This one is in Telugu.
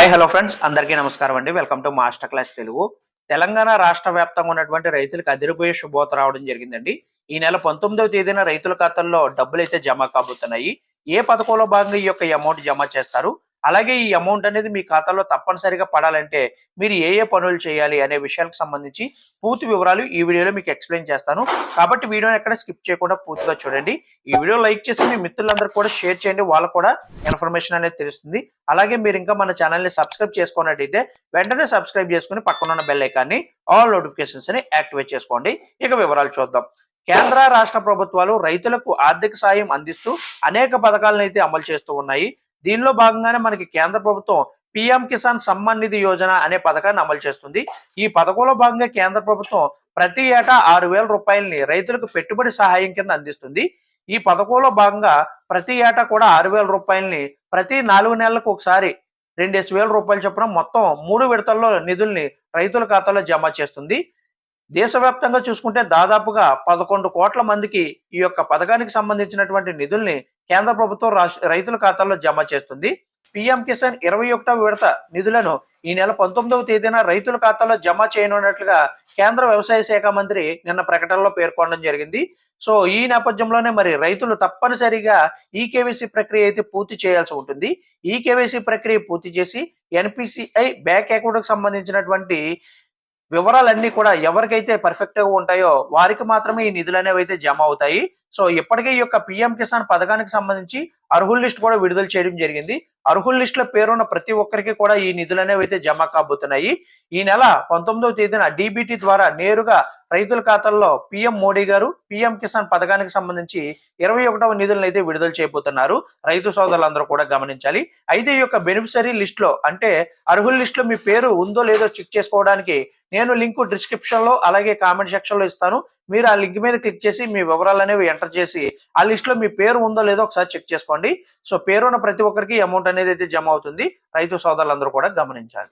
హాయ్ హలో ఫ్రెండ్స్, అందరికీ నమస్కారం అండి. Welcome to master class Telugu. Telangana రాష్ట్ర వ్యాప్తంగా ఉన్నటువంటి రైతులకు అదిరిపోయే శుభవార్త రావడం జరిగిందండి. ఈ నెల 19వ తేదీన రైతుల ఖాతాల్లో డబ్బులైతే జమ కాబోతున్నాయి. ఏ పథకంలో భాగంగా ఈ యొక్క అమౌంట్ జమ చేస్తారు, అలాగే ఈ అమౌంట్ అనేది మీ ఖాతాలో తప్పనిసరిగా పడాలంటే మీరు ఏ ఏ పనులు చేయాలి అనే విషయాలకు సంబంధించి పూర్తి వివరాలు ఈ వీడియోలో మీకు ఎక్స్ప్లెయిన్ చేస్తాను. కాబట్టి వీడియోని ఎక్కడ స్కిప్ చేయకుండా పూర్తిగా చూడండి. ఈ వీడియో లైక్ చేసి మీ మిత్రులందరూ కూడా షేర్ చేయండి, వాళ్ళకు కూడా ఇన్ఫర్మేషన్ అనేది తెలుస్తుంది. అలాగే మీరు ఇంకా మన ఛానల్ని సబ్స్క్రైబ్ చేసుకున్నట్టయితే వెంటనే సబ్స్క్రైబ్ చేసుకుని పక్కన ఉన్న బెల్ ఐకాన్ని ఆల్ నోటిఫికేషన్స్ ని యాక్టివేట్ చేసుకోండి. ఇక వివరాలు చూద్దాం. కేంద్ర రాష్ట్ర ప్రభుత్వాలు రైతులకు ఆర్థిక సాయం అందిస్తూ అనేక పథకాలను అయితే అమలు చేస్తూ ఉన్నాయి. దీనిలో భాగంగానే మనకి కేంద్ర ప్రభుత్వం పిఎం కిసాన్ సమ్మాన్ నిధి యోజన అనే పథకాన్ని అమలు చేస్తుంది. ఈ పథకంలో భాగంగా కేంద్ర ప్రభుత్వం ప్రతి ఏటా 6,000 రూపాయలని రైతులకు పెట్టుబడి సహాయం కింద అందిస్తుంది. ఈ పథకంలో భాగంగా ప్రతి ఏటా కూడా 6,000 రూపాయలని ప్రతి 4 నెలలకు ఒకసారి 2,000 రూపాయల చొప్పున మొత్తం 3 విడతల్లో నిధుల్ని రైతుల ఖాతాలో జమ చేస్తుంది. దేశవ్యాప్తంగా చూసుకుంటే దాదాపుగా 11 కోట్ల మందికి ఈ యొక్క పథకానికి సంబంధించినటువంటి నిధుల్ని కేంద్ర ప్రభుత్వం రైతుల ఖాతాల్లో జమ చేస్తుంది. పిఎం కిసాన్ 21వ విడత నిధులను ఈ నెల 19వ తేదీన రైతుల ఖాతాలో జమ చేయనున్నట్లుగా కేంద్ర వ్యవసాయ శాఖ మంత్రి నిన్న ప్రకటనలో పేర్కొనడం జరిగింది. సో ఈ నేపథ్యంలోనే మరి రైతులు తప్పనిసరిగా ఈ కేవైసీ ప్రక్రియ అయితే పూర్తి చేయాల్సి ఉంటుంది. ఈ కేవైసీ ప్రక్రియ పూర్తి చేసి ఎన్పిసిఐ బ్యాంక్ అకౌంట్కి సంబంధించినటువంటి వివరాలన్నీ కూడా ఎవరికైతే పర్ఫెక్ట్ గా ఉంటాయో వారికి మాత్రమే ఈ నిధులు అనేవి అయితే జమ అవుతాయి. సో ఇప్పటికే ఈ యొక్క పిఎం కిసాన్ పథకానికి సంబంధించి అర్హుల లిస్ట్ కూడా విడుదల చేయడం జరిగింది. అర్హుల లిస్ట్ లో పేరున్న ప్రతి ఒక్కరికి కూడా ఈ నిధులు అనేవి అయితే జమ కాబోతున్నాయి. ఈ నెల 19వ తేదీన డిబిటి ద్వారా నేరుగా రైతుల ఖాతాల్లో పిఎం మోడీ గారు పిఎం కిసాన్ పథకానికి సంబంధించి 21వ నిధులను అయితే విడుదల చేయబోతున్నారు. రైతు సోదరులందరూ కూడా గమనించాలి. అయితే ఈ యొక్క బెనిఫిషరీ లిస్ట్ లో అంటే అర్హుల లిస్ట్ లో మీ పేరు ఉందో లేదో చెక్ చేసుకోవడానికి నేను లింక్ డిస్క్రిప్షన్ లో అలాగే కామెంట్ సెక్షన్ లో ఇస్తాను. మీరు ఆ లింక్ మీద క్లిక్ చేసి మీ వివరాలు అనేవి ఎంటర్ చేసి ఆ లిస్ట్ లో మీ పేరు ఉందో లేదో ఒకసారి చెక్ చేసుకోండి. సో పేరున్న ప్రతి ఒక్కరికి అమౌంట్ అనేది అయితే జమ అవుతుంది. రైతు సోదరులందరూ కూడా గమనించాలి.